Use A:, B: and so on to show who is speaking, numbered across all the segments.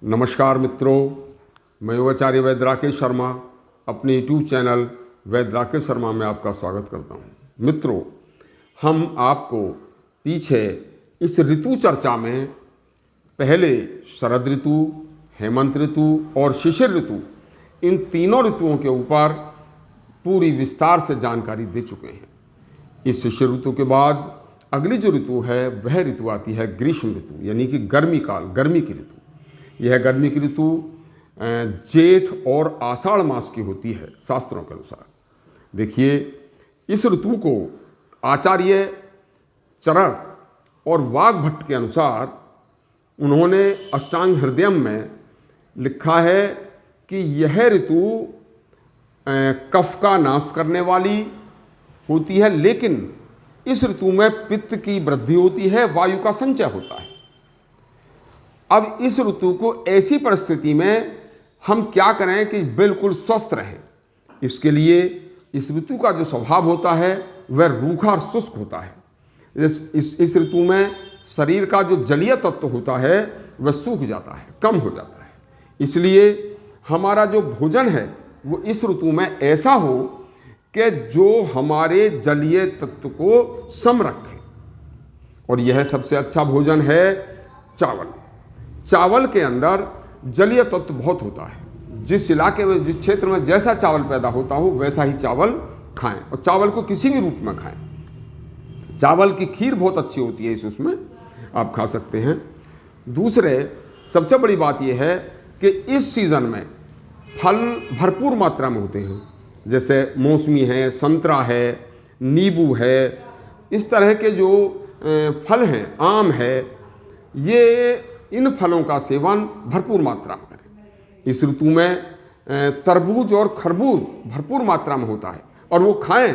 A: नमस्कार मित्रों, मैं युवाचार्य वैद्य राकेश शर्मा अपने यूट्यूब चैनल वैद्य राकेश शर्मा में आपका स्वागत करता हूं। मित्रों, हम आपको पीछे इस ऋतु चर्चा में पहले शरद ऋतु, हेमंत ऋतु और शिशिर ऋतु, इन तीनों ऋतुओं के ऊपर पूरी विस्तार से जानकारी दे चुके हैं। इस शिशिर ऋतु के बाद अगली जो ऋतु है वह ऋतु आती है ग्रीष्म ऋतु, यानी कि गर्मी काल, गर्मी की ऋतु। यह गर्मी की ऋतु जेठ और आषाढ़ मास की होती है शास्त्रों के अनुसार। देखिए, इस ऋतु को आचार्य चरक और वाग्भट्ट के अनुसार उन्होंने अष्टांग हृदयम में लिखा है कि यह ऋतु कफ का नाश करने वाली होती है, लेकिन इस ऋतु में पित्त की वृद्धि होती है, वायु का संचय होता है। अब इस ऋतु को ऐसी परिस्थिति में हम क्या करें कि बिल्कुल स्वस्थ रहें। इसके लिए इस ऋतु का जो स्वभाव होता है वह रूखा और शुष्क होता है। इस ऋतु में शरीर का जो जलीय तत्व होता है वह सूख जाता है, कम हो जाता है। इसलिए हमारा जो भोजन है वो इस ऋतु में ऐसा हो कि जो हमारे जलीय तत्व को सम रखे, और यह सबसे अच्छा भोजन है चावल। चावल के अंदर जलीय तत्व बहुत होता है। जिस इलाके में, जिस क्षेत्र में जैसा चावल पैदा होता हो वैसा ही चावल खाएं, और चावल को किसी भी रूप में खाएं। चावल की खीर बहुत अच्छी होती है, उसमें आप खा सकते हैं। दूसरे सबसे बड़ी बात यह है कि इस सीज़न में फल भरपूर मात्रा में होते हैं, जैसे मौसमी है, संतरा है, नींबू है, इस तरह के जो फल हैं, आम है, ये इन फलों का सेवन भरपूर मात्रा में करें। इस ऋतु में तरबूज और खरबूज भरपूर मात्रा में होता है, और वो खाएं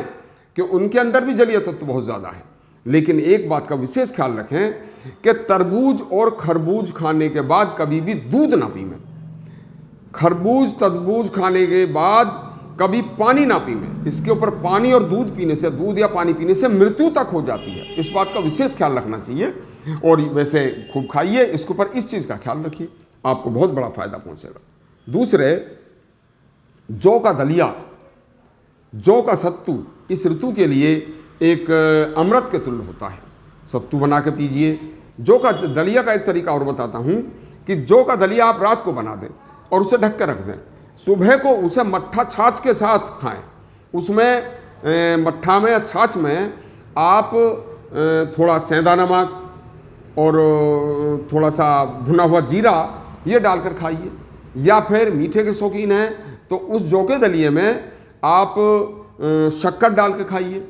A: कि उनके अंदर भी जलीय तत्व बहुत ज़्यादा है। लेकिन एक बात का विशेष ख्याल रखें कि तरबूज और खरबूज खाने के बाद कभी भी दूध ना पीएं। खरबूज तरबूज खाने के बाद कभी पानी ना पीएं। इसके ऊपर पानी और दूध पीने से, दूध या पानी पीने से मृत्यु तक हो जाती है। इस बात का विशेष ख्याल रखना चाहिए। और वैसे खूब खाइए, इसके ऊपर इस चीज़ का ख्याल रखिए, आपको बहुत बड़ा फायदा पहुंचेगा। दूसरे, जौ का दलिया, जौ का सत्तू इस ऋतु के लिए एक अमृत के तुल्य होता है। सत्तू बना के पीजिए। जौ का दलिया का एक तरीका और बताता हूं कि जौ का दलिया आप रात को बना दें और उसे ढक कर रख दें। सुबह को उसे मट्ठा छाछ के साथ खाएं। उसमें मट्ठा में या छाछ में आप थोड़ा सेंधा नमक और थोड़ा सा भुना हुआ जीरा ये डालकर खाइए। या फिर मीठे के शौकीन हैं तो उस जौ के दलिए में आप शक्कर डाल के खाइए।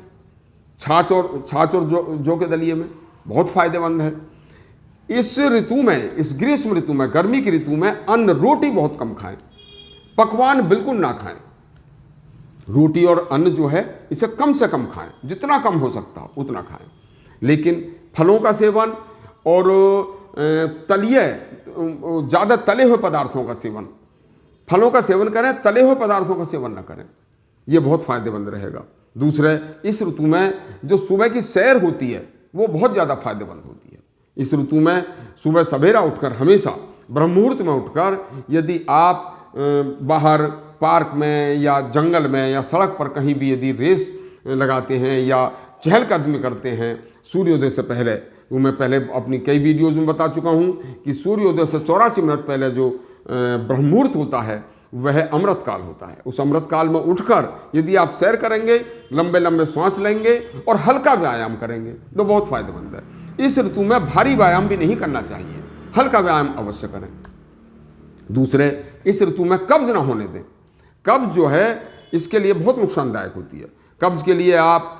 A: छाछ और जौ के दलिए में बहुत फायदेमंद है। इस ऋतु में, इस ग्रीष्म ऋतु में, गर्मी की ऋतु में अन्न रोटी बहुत कम खाएं। पकवान बिल्कुल ना खाएं। रोटी और अन्न जो है इसे कम से कम खाएं, जितना कम हो सकता हो उतना खाएं। लेकिन फलों का सेवन और तलिए, ज़्यादा तले हुए पदार्थों का सेवन, फलों का सेवन करें, तले हुए पदार्थों का सेवन न करें। ये बहुत फायदेमंद रहेगा। दूसरे, इस ऋतु में जो सुबह की सैर होती है वो बहुत ज़्यादा फायदेमंद होती है। इस ऋतु में सुबह सवेरा उठकर, हमेशा ब्रह्म मुहूर्त में उठकर, यदि आप बाहर पार्क में या जंगल में या सड़क पर कहीं भी यदि रेस लगाते हैं या चहलकदमी करते हैं सूर्योदय से पहले, वो मैं पहले अपनी कई वीडियोज़ में बता चुका हूँ कि सूर्योदय से 84 मिनट पहले जो ब्रह्म मुहूर्त होता है वह अमृत काल होता है। उस अमृत काल में उठकर यदि आप सैर करेंगे, लंबे लंबे श्वास लेंगे और हल्का व्यायाम करेंगे तो बहुत फायदेमंद है। इस ऋतु में भारी व्यायाम भी नहीं करना चाहिए, हल्का व्यायाम अवश्य करें। दूसरे, इस ऋतु में कब्ज ना होने दें। कब्ज जो है इसके लिए बहुत नुकसानदायक होती है। कब्ज के लिए आप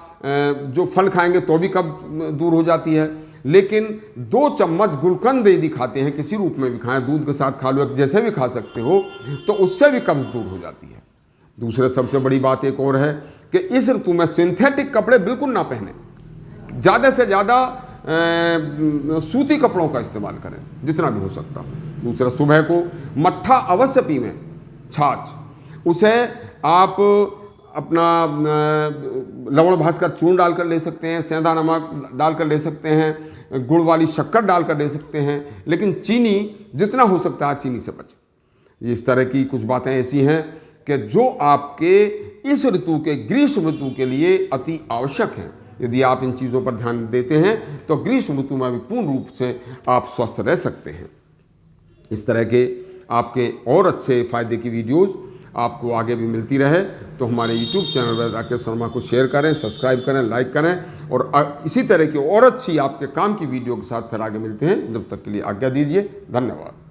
A: जो फल खाएंगे तो भी कब्ज दूर हो जाती है, लेकिन 2 चम्मच गुलकंद यदि खाते हैं, किसी रूप में भी खाएं, दूध के साथ खा लो, जैसे भी खा सकते हो, तो उससे भी कब्ज दूर हो जाती है। दूसरे सबसे बड़ी बात एक और है कि इस ऋतु में सिंथेटिक कपड़े बिल्कुल ना पहने। ज़्यादा से ज़्यादा सूती कपड़ों का इस्तेमाल करें जितना भी हो सकता हो। दूसरा, सुबह को मट्ठा अवश्य पीएं, छाछ। उसे आप अपना लवण भास्कर चूर्ण डालकर ले सकते हैं, सेंधा नमक डालकर ले सकते हैं, गुड़ वाली शक्कर डालकर ले सकते हैं, लेकिन चीनी जितना हो सकता है चीनी से बचें। इस तरह की कुछ बातें ऐसी हैं कि जो आपके इस ऋतु के, ग्रीष्म ऋतु के लिए अति आवश्यक हैं। यदि आप इन चीज़ों पर ध्यान देते हैं तो ग्रीष्म ऋतु में भी पूर्ण रूप से आप स्वस्थ रह सकते हैं। इस तरह के आपके और अच्छे फ़ायदे की वीडियोज़ आपको आगे भी मिलती रहे तो हमारे YouTube चैनल वैद्य राकेश शर्मा को शेयर करें, सब्सक्राइब करें, लाइक करें और इसी तरह की और अच्छी आपके काम की वीडियो के साथ फिर आगे मिलते हैं। जब तक के लिए आज्ञा दीजिए। धन्यवाद।